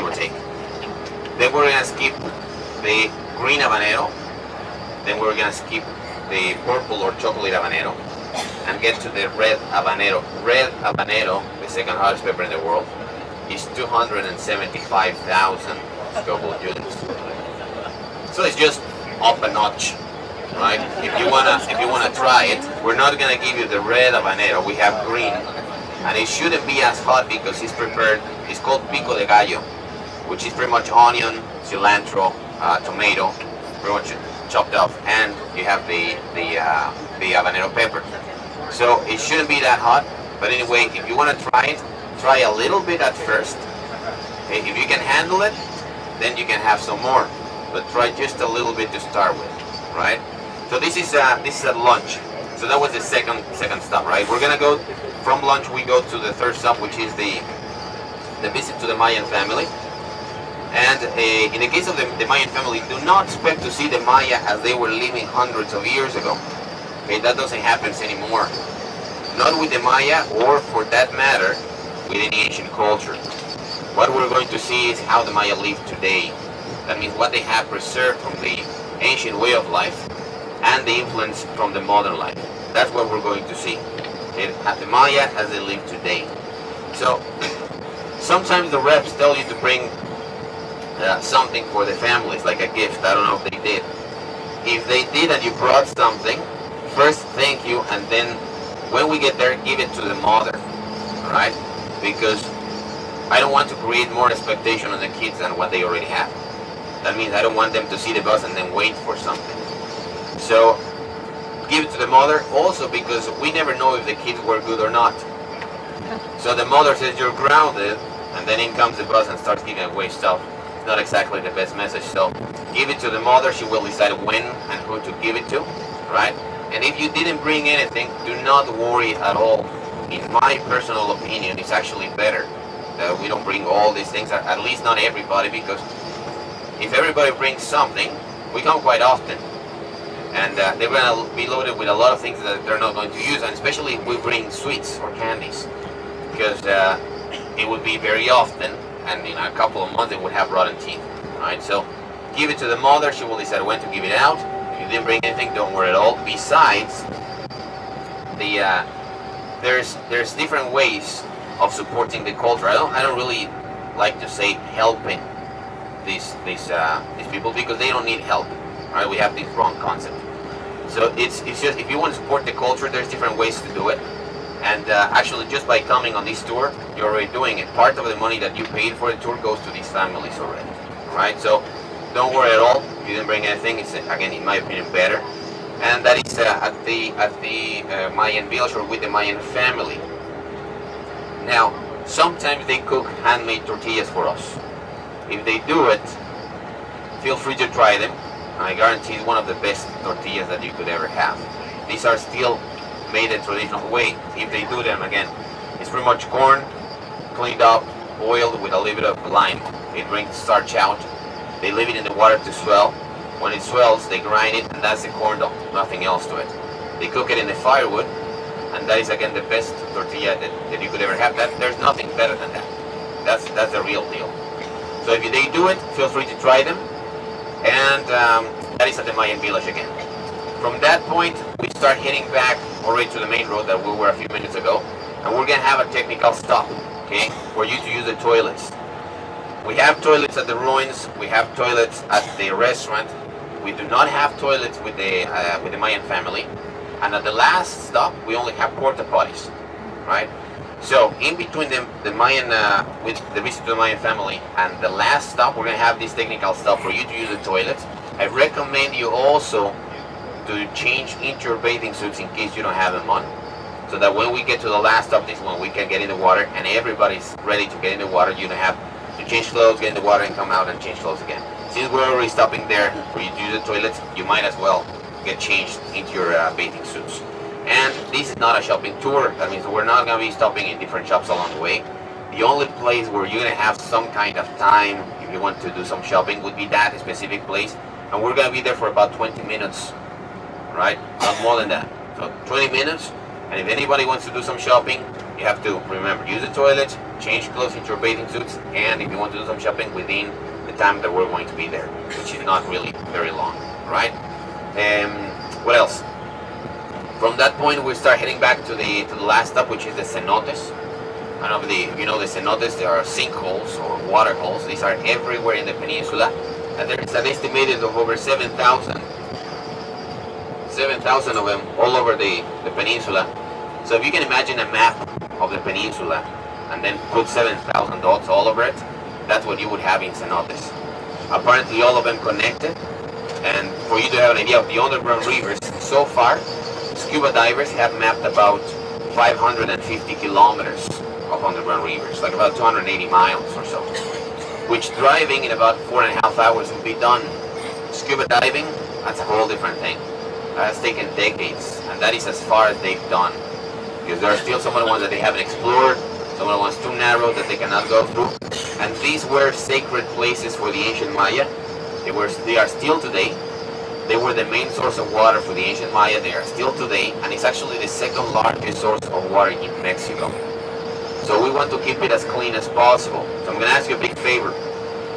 or take. Then we're gonna skip the green habanero. Then we're gonna skip the purple or chocolate habanero and get to the red habanero. Red habanero, the second hottest pepper in the world, is 275,000 Scoville units. So it's just up a notch, right? If you wanna try it, we're not gonna give you the red habanero. We have green, and it shouldn't be as hot because it's prepared. It's called pico de gallo, which is pretty much onion, cilantro, tomato, pretty much chopped up, and you have the habanero pepper. So it shouldn't be that hot. But anyway, if you want to try it, try a little bit at first. Okay? If you can handle it, then you can have some more. But try just a little bit to start with, right? So this is at lunch. So that was the second stop, right? We're gonna go from lunch. We go to the third stop, which is the visit to the Mayan family. And in the case of the Mayan family, do not expect to see the Maya as they were living hundreds of years ago. Okay, that doesn't happen anymore. Not with the Maya, or for that matter, with any ancient culture. What we're going to see is how the Maya live today. That means what they have preserved from the ancient way of life and the influence from the modern life. That's what we're going to see. Okay, the Maya as they live today. So sometimes the reps tell you to bring something for the families, like a gift. I don't know if they did. If they did and you brought something, first thank you, and then when we get there, give it to the mother, right? Because I don't want to create more expectation on the kids than what they already have. That means I don't want them to see the bus and then wait for something. So give it to the mother, also because we never know if the kids were good or not. So the mother says you're grounded, and then in comes the bus and starts giving away stuff. Not exactly the best message. So give it to the mother. She will decide when and who to give it to, right? And if you didn't bring anything, do not worry at all. In my personal opinion, it's actually better that we don't bring all these things, at least not everybody, because if everybody brings something, we come quite often, and they're going to be loaded with a lot of things that they're not going to use, and especially if we bring sweets or candies, because it would be very often, and in a couple of months they would have rotten teeth. Right? So give it to the mother. She will decide when to give it out. If you didn't bring anything, don't worry at all. Besides, there's different ways of supporting the culture. I don't really like to say helping these people, because they don't need help. Right? We have this wrong concept. So it's just, if you want to support the culture, there's different ways to do it. And actually, just by coming on this tour, you're already doing it. Part of the money that you paid for the tour goes to these families already, right? So don't worry at all. If you didn't bring anything, it's, again, in my opinion, better. And that is at the Mayan village, or with the Mayan family. Now, sometimes they cook handmade tortillas for us. If they do it, feel free to try them. I guarantee it's one of the best tortillas that you could ever have. These are still made a traditional way. If they do them, again, it's pretty much corn, cleaned up, boiled with a little bit of lime. They bring the starch out. They leave it in the water to swell. When it swells, they grind it, and that's the corn dough. Nothing else to it. They cook it in the firewood, and that is, again, the best tortilla that you could ever have. There's nothing better than that. That's the real deal. So if they do it, feel free to try them. And that is at the Mayan village again. From that point, we start heading back already to the main road that we were a few minutes ago, and we're going to have a technical stop, okay, for you to use the toilets. We have toilets at the ruins. We have toilets at the restaurant. We do not have toilets with the Mayan family. And at the last stop, we only have porta potties, right? So in between the Mayan, with the visit to the Mayan family and the last stop, we're going to have this technical stop for you to use the toilets. I recommend you also to change into your bathing suits in case you don't have them on, so that when we get to the last stop, this is when we can get in the water, and everybody's ready to get in the water. You don't have to change clothes, get in the water, and come out and change clothes again. Since we're already stopping there for you to use the toilets, you might as well get changed into your bathing suits. And this is not a shopping tour. That means we're not going to be stopping in different shops along the way. The only place where you're going to have some kind of time, if you want to do some shopping, would be that specific place. And we're going to be there for about 20 minutes, right? Not more than that. So 20 minutes. And if anybody wants to do some shopping, You have to remember, use the toilet, change clothes into your bathing suits, and if you want to do some shopping within the time that we're going to be there, which is not really very long, right? What else? From that point, we start heading back to the last stop, which is the cenotes. I don't know if you know the cenotes. There are sinkholes or water holes. These are everywhere in the peninsula, and there is an estimated of over 7,000 of them all over the peninsula. So if you can imagine a map of the peninsula and then put 7,000 dots all over it, that's what you would have in cenotes. Apparently all of them connected, and for you to have an idea of the underground rivers, so far scuba divers have mapped about 550 kilometers of underground rivers, like about 280 miles or so, which driving in about 4.5 hours would be done. Scuba diving, that's a whole different thing. That has taken decades, and that is as far as they've done, because there are still some of the ones that they haven't explored, some of the ones too narrow that they cannot go through, and these were sacred places for the ancient Maya. They are still today. They were the main source of water for the ancient Maya. They are still today, and it's actually the second largest source of water in Mexico. So we want to keep it as clean as possible. So I'm going to ask you a big favor.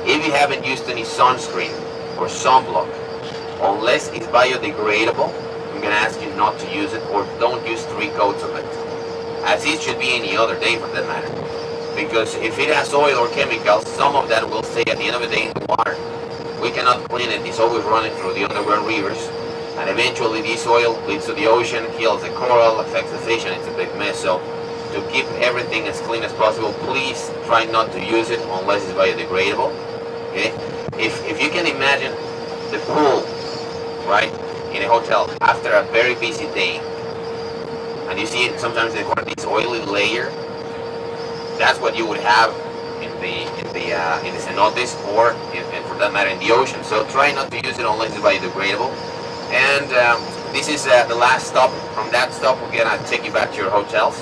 If you haven't used any sunscreen or sunblock, unless it's biodegradable, I'm going to ask you not to use it, or don't use 3 coats of it, as it should be any other day for that matter. Because if it has oil or chemicals, some of that will stay at the end of the day in the water. We cannot clean it. It's always running through the underground rivers, and eventually this oil leads to the ocean, kills the coral, affects the fish, and it's a big mess. So to keep everything as clean as possible, please try not to use it unless it's biodegradable. Okay? If you can imagine the pool, right, in a hotel after a very busy day, and you see it, sometimes they have this oily layer. That's what you would have in the cenotes, or and for that matter in the ocean. So try not to use it unless it's biodegradable. And this is the last stop. From that stop, we're gonna take you back to your hotels.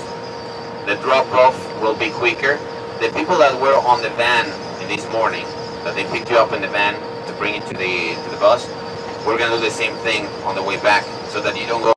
The drop-off will be quicker. The people that were on the van this morning, that they picked you up in the van to bring it to the bus, we're gonna do the same thing on the way back, so that you don't go